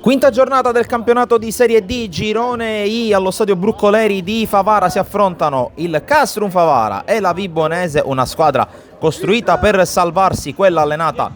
Quinta giornata del campionato di Serie D, Girone I. Allo stadio Brucoleri di Favara si affrontano il Castrum Favara e la Vibonese, una squadra costruita per salvarsi, quella allenata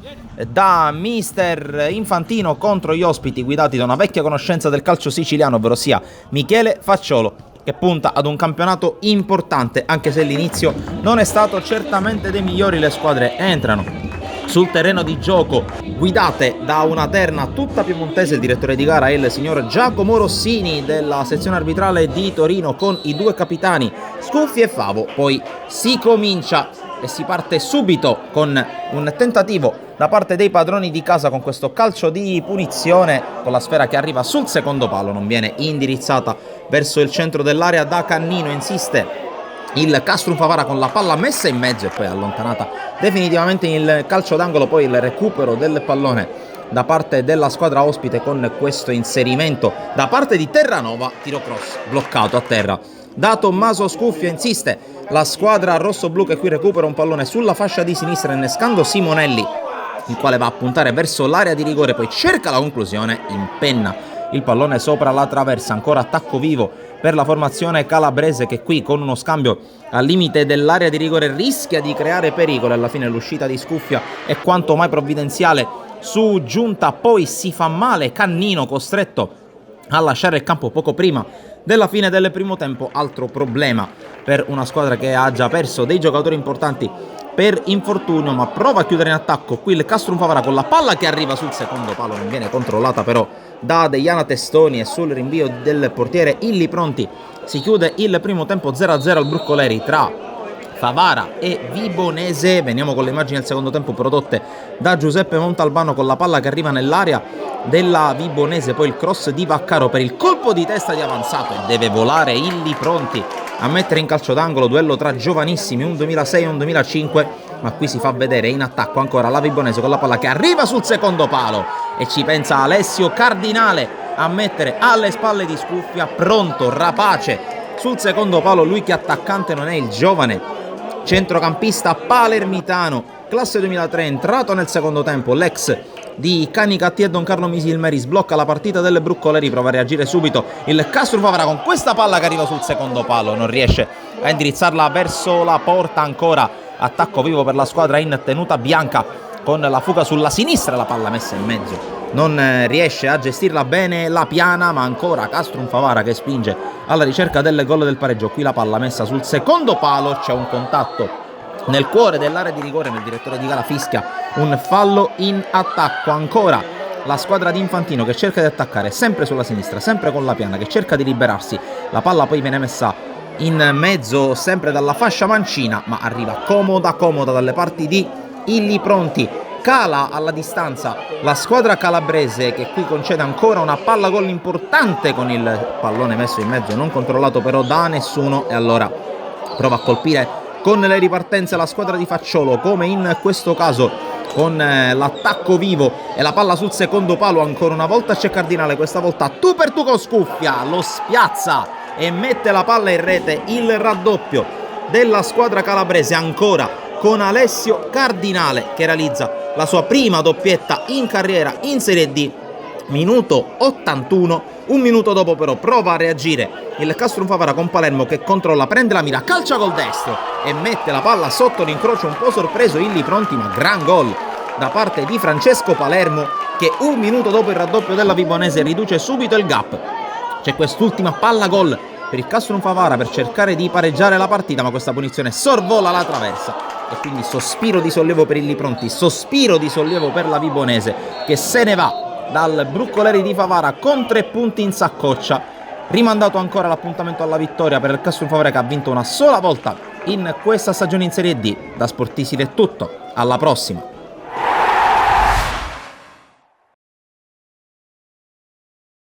da mister Infantino contro gli ospiti guidati da una vecchia conoscenza del calcio siciliano, ovvero sia Michele Facciolo, che punta ad un campionato importante, anche se l'inizio non è stato certamente dei migliori. Le squadre entrano sul terreno di gioco guidate da una terna tutta piemontese. Il direttore di gara è il signor Giacomo Rossini della sezione arbitrale di Torino, con i due capitani Scuffi e Favo. Poi si comincia e si parte subito con un tentativo da parte dei padroni di casa con questo calcio di punizione, con la sfera che arriva sul secondo palo, non viene indirizzata verso il centro dell'area da Cannino. Insiste il Castrum Favara con la palla messa in mezzo e poi allontanata definitivamente il calcio d'angolo. Poi il recupero del pallone da parte della squadra ospite con questo inserimento da parte di Terranova, tiro cross bloccato a terra da Tommaso Scuffia. Insiste la squadra rossoblu, che qui recupera un pallone sulla fascia di sinistra innescando Simonelli, il quale va a puntare verso l'area di rigore, poi cerca la conclusione, impenna il pallone sopra la traversa. Ancora attacco vivo per la formazione calabrese, che qui con uno scambio al limite dell'area di rigore rischia di creare pericolo. Alla fine l'uscita di Scuffia è quanto mai provvidenziale su giunta, poi si fa male Cannino, costretto a lasciare il campo poco prima della fine del primo tempo. Altro problema per una squadra che ha già perso dei giocatori importanti per infortunio, ma prova a chiudere in attacco qui il Castrum Favara con la palla che arriva sul secondo palo, non viene controllata però da Deiana Testoni, e sul rinvio del portiere Illi Pronti si chiude il primo tempo 0-0 al Brucoleri tra Favara e Vibonese. Veniamo con le immagini del secondo tempo prodotte da Giuseppe Montalbano, con la palla che arriva nell'area della Vibonese, poi il cross di Vaccaro per il colpo di testa di avanzato, e deve volare Illi Pronti a mettere in calcio d'angolo. Duello tra giovanissimi, un 2006 e un 2005, ma qui si fa vedere in attacco ancora la Vibonese con la palla che arriva sul secondo palo, e ci pensa Alessio Cardinale a mettere alle spalle di Scuffia, pronto, rapace sul secondo palo. Lui che attaccante non è, il giovane centrocampista palermitano, classe 2003, entrato nel secondo tempo, l'ex di Canicattì e Don Carlo Misilmeri. Sblocca la partita delle Brucoleri, prova a reagire subito il Castrum Favara con questa palla che arriva sul secondo palo, non riesce a indirizzarla verso la porta. Ancora attacco vivo per la squadra in tenuta bianca con la fuga sulla sinistra, la palla messa in mezzo, non riesce a gestirla bene la Piana, ma ancora Castrum Favara che spinge alla ricerca del gol del pareggio. Qui la palla messa sul secondo palo, c'è un contatto nel cuore dell'area di rigore, il direttore di gara fischia un fallo in attacco. Ancora la squadra di Infantino che cerca di attaccare sempre sulla sinistra, sempre con la Piana che cerca di liberarsi. La palla poi viene messa in mezzo sempre dalla fascia mancina, ma arriva comoda dalle parti di Illi Pronti. Cala alla distanza la squadra calabrese, che qui concede ancora una palla gol importante con il pallone messo in mezzo, non controllato però da nessuno, e allora prova a colpire con le ripartenze la squadra di Facciolo, come in questo caso con l'attacco vivo e la palla sul secondo palo. Ancora una volta c'è Cardinale, questa volta tu per tu con Scuffia, lo spiazza e mette la palla in rete. Il raddoppio della squadra calabrese ancora con Alessio Cardinale, che realizza la sua prima doppietta in carriera in Serie D. Minuto 81, un minuto dopo però prova a reagire il Castrum Favara con Palermo che controlla, prende la mira, calcia col destro e mette la palla sotto l'incrocio, un po' sorpreso Illi Pronti, ma gran gol da parte di Francesco Palermo, che un minuto dopo il raddoppio della Vibonese riduce subito il gap. C'è quest'ultima palla gol per il Castrum Favara per cercare di pareggiare la partita, ma questa punizione sorvola la traversa, e quindi sospiro di sollievo per Illi Pronti, sospiro di sollievo per la Vibonese, che se ne va dal Brucoleri di Favara con 3 punti in saccoccia. Rimandato ancora l'appuntamento alla vittoria per il Castrum Favara, che ha vinto una sola volta in questa stagione in Serie D. Da Sportisile è tutto, alla prossima.